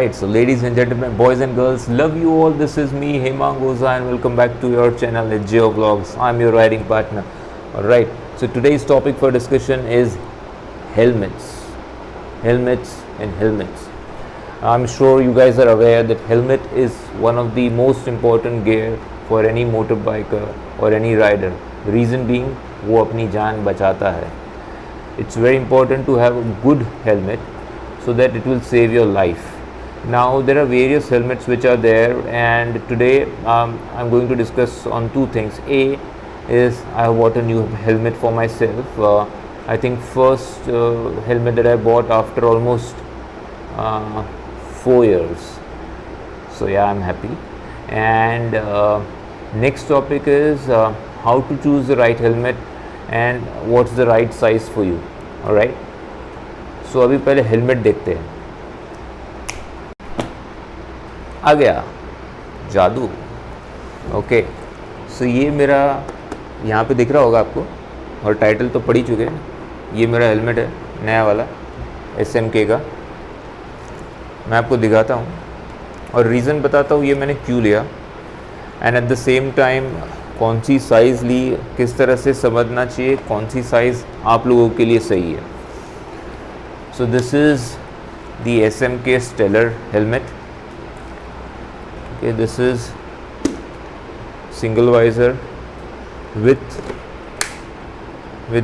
Alright, so ladies and gentlemen, boys and girls, love you all. This is me, Hemang Oza, and welcome back to your channel at Geo Vlogs. I'm your riding partner. Alright, so today's topic for discussion is helmets. Helmets and helmets. I'm sure you guys are aware that helmet is one of the most important gear for any motorbiker or any rider. The reason being, वो अपनी जान बचाता है. It's very important to have a good helmet so that it will save your life. Now there are various helmets which are there, and today I'm going to discuss on two things. A is I have bought a new helmet for myself. I think first helmet that I bought after almost 4 years. So yeah, I'm happy. And next topic is how to choose the right helmet and what's the right size for you. Alright. So अभी पहले helmet देखते हैं. आ गया जादू. Okay, सो ये मेरा यहाँ पे दिख रहा होगा आपको, और टाइटल तो पढ़ ही चुके हैं. ये मेरा हेलमेट है, नया वाला SMK का. मैं आपको दिखाता हूँ और रीज़न बताता हूँ ये मैंने क्यों लिया, and at the same time कौन सी साइज़ ली, किस तरह से समझना चाहिए कौन सी साइज़ आप लोगों के लिए सही है. So this is the SMK stellar helmet. Okay, this is single visor with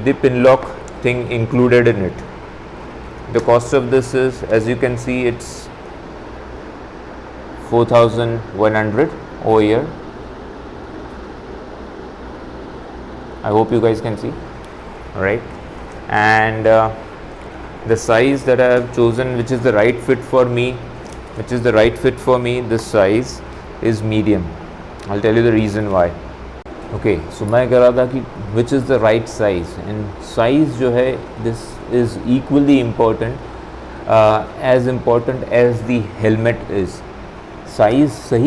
the pin lock thing included in it. The cost of this is, as you can see, it's 4,100 over here. I hope you guys can see. All right, and the size that I have chosen, which is the right fit for me, this size is medium. I'll tell you the reason why. Okay, so मैं कह रहा था कि which is the right size, and size जो है this is equally important, as important as the helmet is. सही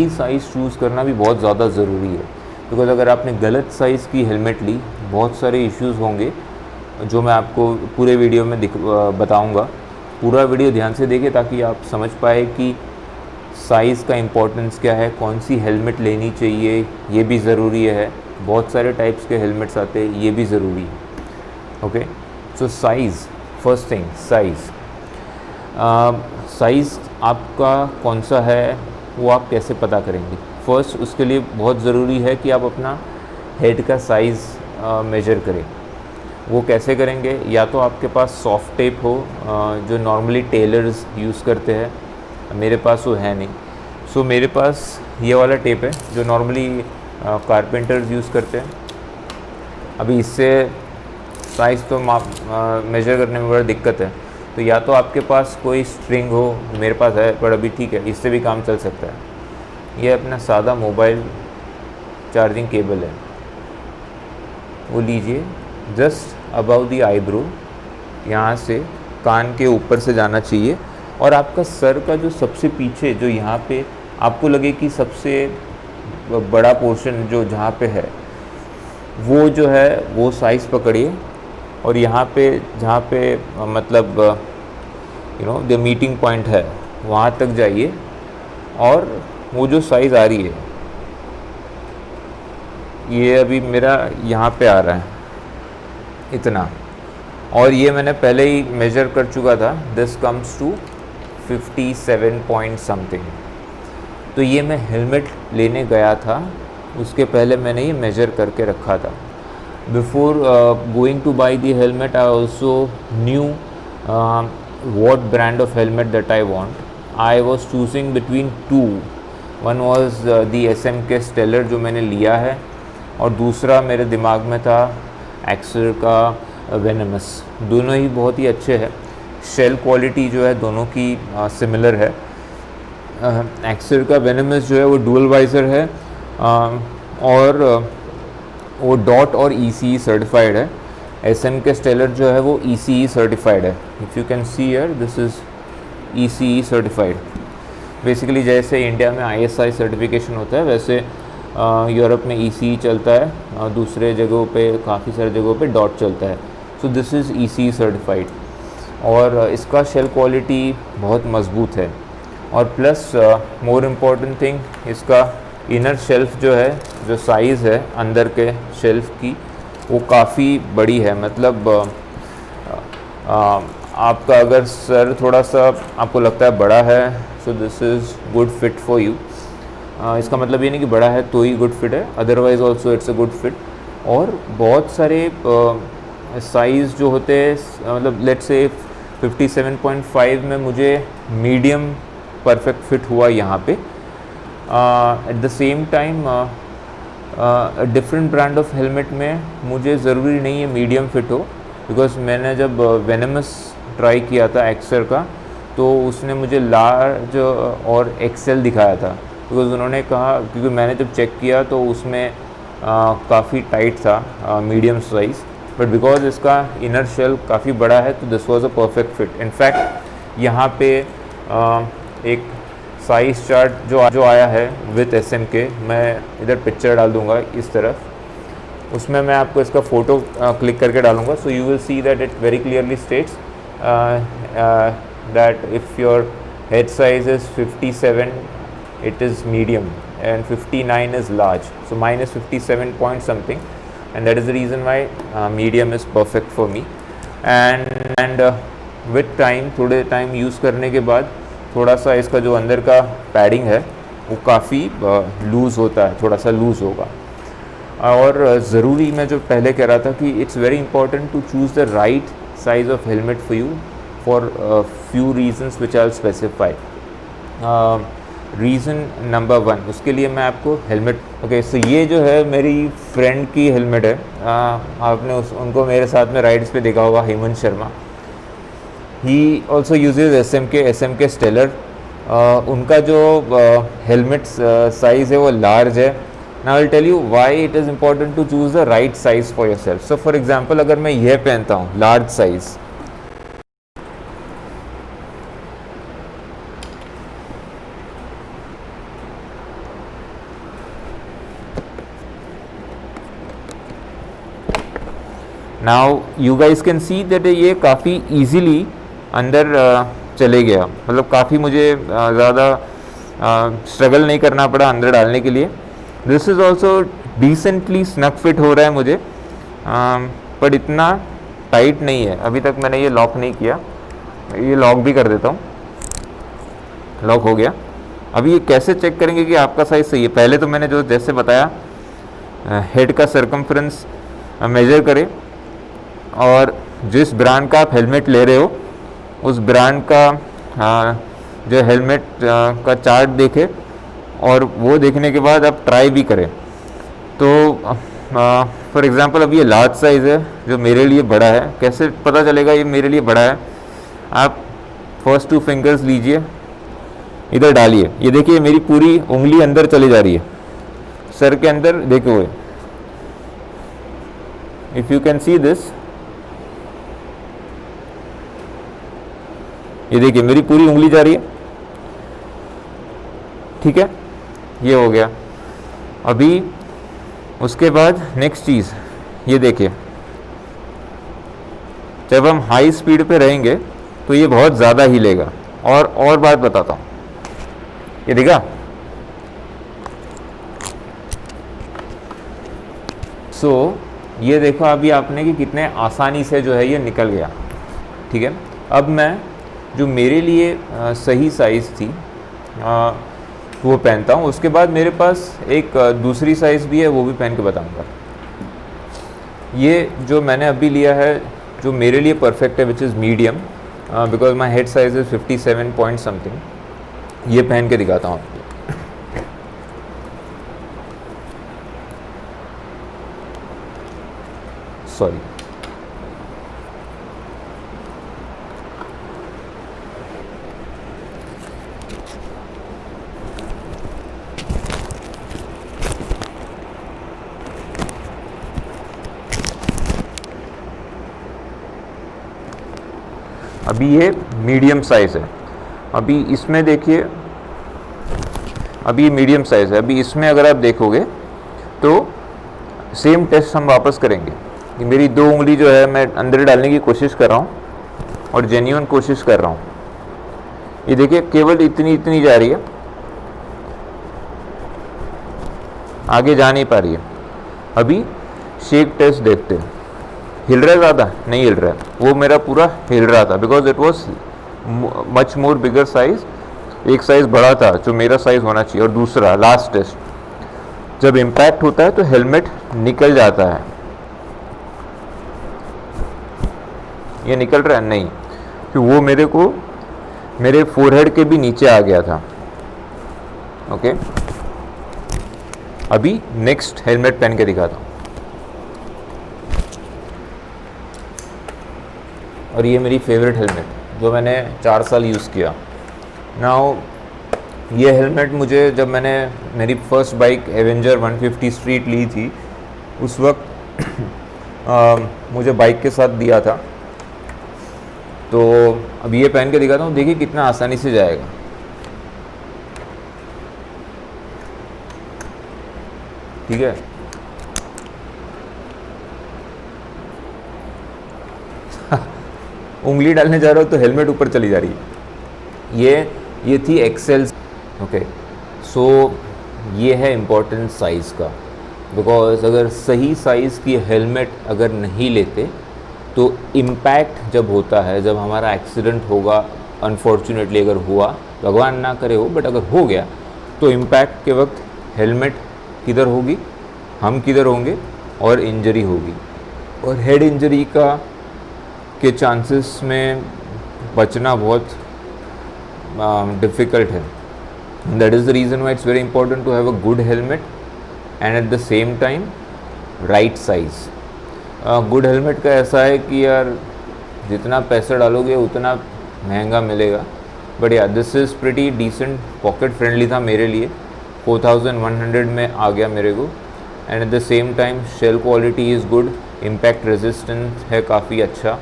size choose करना भी बहुत ज़्यादा ज़रूरी है, बिकॉज अगर आपने गलत साइज़ की हेलमेट ली, बहुत सारे इश्यूज़ होंगे जो मैं आपको पूरे वीडियो में बताऊँगा. पूरा वीडियो ध्यान से देखें ताकि आप समझ पाए कि साइज़ का इम्पोर्टेंस क्या है, कौन सी हेलमेट लेनी चाहिए, ये भी ज़रूरी है. बहुत सारे टाइप्स के हेलमेट्स आते हैं, ये भी ज़रूरी है. ओके, सो साइज़, फर्स्ट थिंग साइज़ आपका कौन सा है वो आप कैसे पता करेंगे. फर्स्ट उसके लिए बहुत ज़रूरी है कि आप अपना हेड का साइज़ मेजर करें. वो कैसे करेंगे, या तो आपके पास सॉफ्ट टेप हो जो नॉर्मली टेलर्स यूज़ करते हैं. मेरे पास वो है नहीं. सो मेरे पास ये वाला टेप है जो नॉर्मली कारपेंटर्स यूज़ करते हैं. अभी इससे साइज़ तो मेजर करने में बड़ा दिक्कत है, तो या तो आपके पास कोई स्ट्रिंग हो, मेरे पास है पर अभी ठीक है, इससे भी काम चल सकता है. ये अपना सादा मोबाइल चार्जिंग केबल है, वो लीजिए. जस्ट अबव द आईब्रो, यहाँ से कान के ऊपर से जाना चाहिए, और आपका सर का जो सबसे पीछे, जो यहाँ पे आपको लगे कि सबसे बड़ा पोर्शन जो जहाँ पे है, वो जो है वो साइज़ पकड़िए, और यहाँ पे जहाँ पे मतलब द मीटिंग पॉइंट है वहाँ तक जाइए, और वो जो साइज़ आ रही है, ये अभी मेरा यहाँ पे आ रहा है इतना, और ये मैंने पहले ही मेजर कर चुका था. This comes to 57 point something. तो ये मैं हेलमेट लेने गया था, उसके पहले मैंने ये मेजर करके रखा था. Before going two by the helmet I also new what brand of helmet that I want. I was choosing between two. One was the SMK Stellar जो मैंने लिया है, और दूसरा मेरे दिमाग में था एक्सर का वेनमस. दोनों ही बहुत ही अच्छे हैं. शेल क्वालिटी जो है दोनों की सिमिलर है. एक्सर का वेनमस जो है वो डुअल वाइज़र है, और वो डॉट और ECE सर्टिफाइड है. SMK स्टेलर जो है वो ECE सर्टिफाइड है. If you can see here, this is ECE certified. Basically जैसे इंडिया में ISI सर्टिफिकेशन होता है, वैसे यूरोप में ECE चलता है, दूसरे जगहों पे, काफ़ी सारे जगहों पे डॉट चलता है. So this is ECE certified, और इसका शेल क्वालिटी बहुत मज़बूत है. और प्लस मोर इम्पॉर्टेंट थिंग, इसका इनर शेल्फ जो है, जो साइज़ है अंदर के शेल्फ की, वो काफ़ी बड़ी है। मतलब आपका अगर सर थोड़ा सा आपको लगता है बड़ा है, so this is good fit for you. इसका मतलब ये नहीं कि बड़ा है तो ही गुड फिट है, otherwise also it's a good fit. और बहुत सारे साइज़ जो होते हैं, मतलब लेट्स से 57.5 में मुझे मीडियम परफेक्ट फिट हुआ यहाँ पे। Eight the same time different brand of helmet में मुझे ज़रूरी नहीं है मीडियम फिट हो, बिकॉज मैंने जब वेनेमस ट्राई किया था एक्सर का, तो उसने मुझे लार्ज और एक्सेल दिखाया था, बिकॉज उन्होंने कहा, क्योंकि मैंने जब चेक किया तो उसमें काफ़ी टाइट था मीडियम साइज़, बट बिकॉज इसका इनर शेल काफ़ी बड़ा है तो this was a perfect fit. In fact यहाँ पे एक साइज़ चार्ट जो आया है विथ SMK, मैं इधर पिक्चर डाल दूँगा इस तरफ, उसमें मैं आपको इसका फ़ोटो क्लिक करके डालूँगा, so you will see that it very clearly states that if your head size is 57, it is medium, and 59 is large, so mine is 57 point something, and that is the reason why medium is perfect for me. and with time, थोड़े time use करने के बाद थोड़ा सा इसका जो अंदर का पैडिंग है वो काफ़ी लूज़ होता है, थोड़ा सा लूज़ होगा। और ज़रूरी, मैं जो पहले कह रहा था कि it's very important to choose the right size of helmet for you for few reasons which I'll specify. Reason number 1, उसके लिए मैं आपको हेलमेट, ओके, सो ये जो है मेरी फ्रेंड की हेलमेट है। आपने उनको मेरे साथ में राइड्स पे देखा होगा, Hemant Sharma. He also uses SMK stellar. उनका जो हेलमेट साइज़ है वो लार्ज है। Now I'll tell you why it is important to choose the right size for yourself. So for example, अगर मैं यह पहनता हूँ large size, now you guys can see that ये काफ़ी easily अंदर चले गया, मतलब काफ़ी मुझे ज़्यादा स्ट्रगल नहीं करना पड़ा अंदर डालने के लिए। This is also decently snug fit हो रहा है मुझे, पर इतना टाइट नहीं है। अभी तक मैंने ये लॉक नहीं किया, ये लॉक भी कर देता हूँ। लॉक हो गया। अभी ये कैसे चेक करेंगे कि आपका साइज़ सही है? पहले तो मैंने जो जैसे बताया, हेड का सर्कम्फ्रेंस मेजर करें, और जिस ब्रांड का आप हेलमेट ले रहे हो उस ब्रांड का जो हेलमेट का चार्ट देखें, और वो देखने के बाद आप ट्राई भी करें। तो फॉर एग्ज़ाम्पल अब ये लार्ज साइज़ है जो मेरे लिए बड़ा है, कैसे पता चलेगा ये मेरे लिए बड़ा है? आप फर्स्ट 2 फिंगर्स लीजिए, इधर डालिए, ये देखिए मेरी पूरी उंगली अंदर चली जा रही है सर के अंदर, देखो हुए, if you can see this, ये देखिए मेरी पूरी उंगली जा रही है, ठीक है, ये हो गया। अभी उसके बाद नेक्स्ट चीज़ ये देखिए, जब हम हाई स्पीड पे रहेंगे तो ये बहुत ज़्यादा हिलेगा। और बात बताता हूँ, ये देखा, ये देखो अभी आपने कि कितने आसानी से जो है ये निकल गया, ठीक है। अब मैं जो मेरे लिए सही साइज़ थी वो पहनता हूँ। उसके बाद मेरे पास एक दूसरी साइज़ भी है, वो भी पहन के बताऊँगा। ये जो मैंने अभी लिया है जो मेरे लिए परफेक्ट है, which is medium, because my head size is 57 point something. ये पहन के दिखाता हूँ आपको। सॉरी, अभी ये मीडियम साइज़ है। अभी इसमें देखिए, अभी ये मीडियम साइज़ है। अभी इसमें अगर आप देखोगे तो सेम टेस्ट हम वापस करेंगे। ये मेरी 2 उंगली जो है मैं अंदर डालने की कोशिश कर रहा हूँ और जेन्युइन कोशिश कर रहा हूँ। ये देखिए केवल इतनी इतनी जा रही है, आगे जा नहीं पा रही है। अभी शेक टेस्ट देखते हैं, हिल रहा है ज़्यादा? नहीं हिल रहा है, वो मेरा पूरा हिल रहा था because it was much more bigger size, एक साइज़ बड़ा था जो मेरा साइज़ होना चाहिए। और दूसरा लास्ट टेस्ट, जब इम्पैक्ट होता है तो हेलमेट निकल जाता है, ये निकल रहा है नहीं, कि वो मेरे को मेरे फोरहेड के भी नीचे आ गया था। ओके, अभी नेक्स्ट हेलमेट पहन के दिखाता हूँ। और ये मेरी फेवरेट हेलमेट जो मैंने 4 साल यूज़ किया। नाउ ये हेलमेट मुझे जब मैंने मेरी फर्स्ट बाइक एवेंजर 150 स्ट्रीट ली थी उस वक्त मुझे बाइक के साथ दिया था। तो अब ये पहन के दिखाता हूँ, देखिए कितना आसानी से जाएगा। ठीक है, उंगली डालने जा रहा हो तो हेलमेट ऊपर चली जा रही है। ये थी एक्सेल। ओके, सो ये है इम्पोर्टेंट साइज़ का, बिकॉज अगर सही साइज़ की हेलमेट अगर नहीं लेते तो इम्पैक्ट जब होता है, जब हमारा एक्सीडेंट होगा, अनफॉर्चुनेटली अगर हुआ, भगवान ना करे हो, बट अगर हो गया तो इम्पैक्ट के वक्त हेलमेट किधर होगी, हम किधर होंगे और इंजरी होगी। और हेड इंजरी के चांसेस में बचना बहुत डिफ़िकल्ट है। That is the reason why it's very important to have a good helmet and at the same time right size. Good helmet का ऐसा है कि यार जितना पैसा डालोगे उतना महंगा मिलेगा, but yeah this is pretty decent, pocket friendly था मेरे लिए, 4100 में आ गया मेरे को। And at the same time shell quality is good, impact resistance है काफ़ी अच्छा,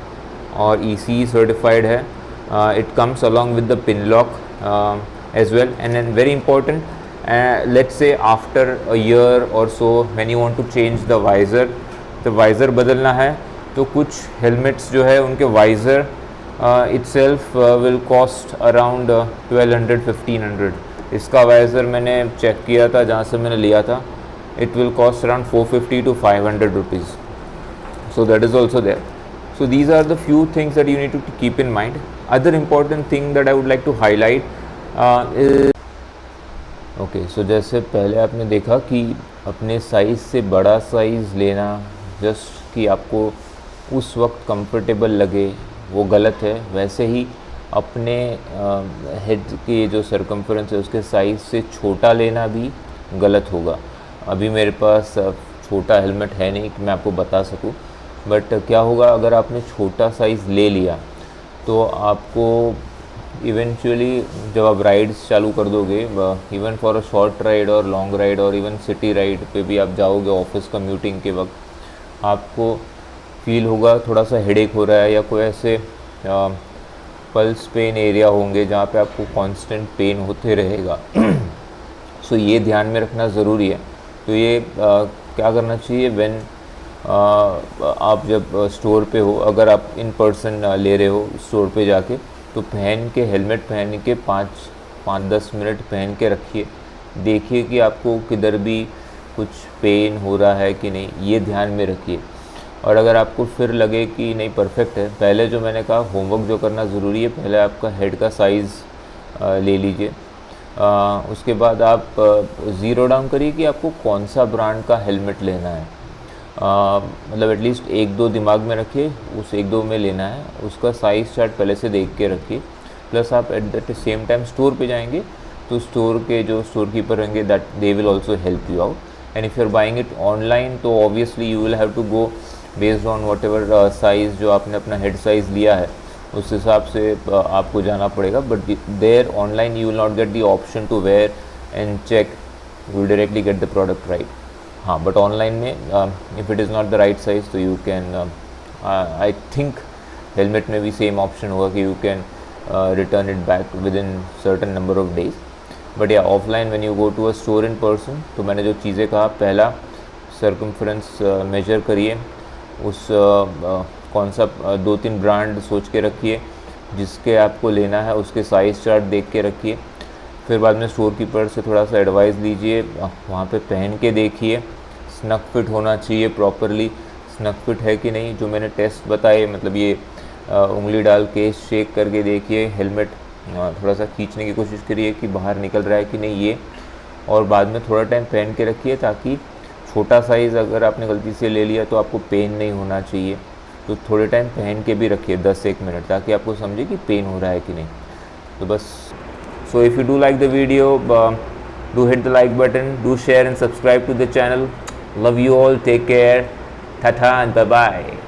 और ECE सर्टिफाइड है। It comes along with the pin lock as well. And and very important, let's say after a year or so when you want to change the visor, तो visor बदलना है तो कुछ हेलमेट्स जो है उनके visor itself will cost around 1200-1500। इसका visor मैंने चेक किया था जहाँ से मैंने लिया था, it will cost around 450 to 500 rupees. So that is also there. So these are the few things that you need to keep in mind. Other important thing that I would like to highlight is okay, so जैसे पहले आपने देखा कि अपने size से बड़ा size लेना just कि आपको उस वक्त कंफर्टेबल लगे वो गलत है, वैसे ही अपने हेड के जो सरकमफ्रेंस है उसके साइज़ से छोटा लेना भी गलत होगा। अभी मेरे पास छोटा हेलमेट है नहीं कि मैं आपको बता सकूं, बट क्या होगा अगर आपने छोटा साइज़ ले लिया तो आपको इवेंचुअली जब आप राइड्स चालू कर दोगे, even for a short ride और लॉन्ग राइड और इवन सिटी राइड पे भी आप जाओगे ऑफिस कम्यूटिंग के वक्त, आपको फील होगा थोड़ा सा हेडेक हो रहा है या कोई ऐसे पल्स पेन एरिया होंगे जहाँ पे आपको कांस्टेंट पेन होते रहेगा। सो ये ध्यान में रखना ज़रूरी है। तो ये क्या करना चाहिए व्हेन आप जब स्टोर पे हो, अगर आप इन पर्सन ले रहे हो स्टोर पे जाके, तो पहन के हेलमेट पहन के 5-10 मिनट पहन के रखिए, देखिए कि आपको किधर भी कुछ पेन हो रहा है कि नहीं, ये ध्यान में रखिए। और अगर आपको फिर लगे कि नहीं परफेक्ट है, पहले जो मैंने कहा होमवर्क जो करना ज़रूरी है, पहले आपका हेड का साइज़ ले लीजिए। उसके बाद आप ज़ीरो डाउन करिए कि आपको कौन सा ब्रांड का हेलमेट लेना है। मतलब एटलीस्ट 1-2 दिमाग में रखिए, उस 1-2 में लेना है, उसका साइज़ चार्ट पहले से देख के रखिए। प्लस आप at the same time store पे जाएंगे तो स्टोर के जो स्टोर कीपर रहेंगे that they will also help you out. And if you are buying it online तो obviously you will have to go based on whatever size जो आपने अपना हेड साइज़ लिया है उस हिसाब से आपको जाना पड़ेगा। But there online you will not get the option to wear and check, you will directly get the product right. हाँ, बट ऑनलाइन में if it is not the right size तो you can, I think helmet में भी same option होगा कि you can return it back within certain number of days. But yeah offline when you go to a store in person, तो मैंने जो चीज़ें कहा, पहला सर्कमफ्रेंस मेजर करिए, उस कौन सा 2-3 ब्रांड सोच के रखिए। जिसके आपको लेना है उसके साइज़ चार्ट देख के रखिए। फिर बाद में स्टोर कीपर से थोड़ा सा एडवाइस लीजिए, वहाँ पे पहन के देखिए स्नग फिट होना चाहिए प्रॉपरली, स्नग फिट है कि नहीं। जो मैंने टेस्ट बताए, मतलब ये उंगली डाल के शेक करके देखिए, हेलमेट थोड़ा सा खींचने की कोशिश करिए कि बाहर निकल रहा है कि नहीं ये, और बाद में थोड़ा टाइम पहन के रखिए, ताकि छोटा साइज़ अगर आपने गलती से ले लिया तो आपको पेन नहीं होना चाहिए। तो थोड़े टाइम पहन के भी रखिए 10-1 मिनट, ताकि आपको समझे कि पेन हो रहा है कि नहीं। तो बस, so if you do like the video, do hit the like button, do share and subscribe to the channel. Love you all, take care, tata and bye bye.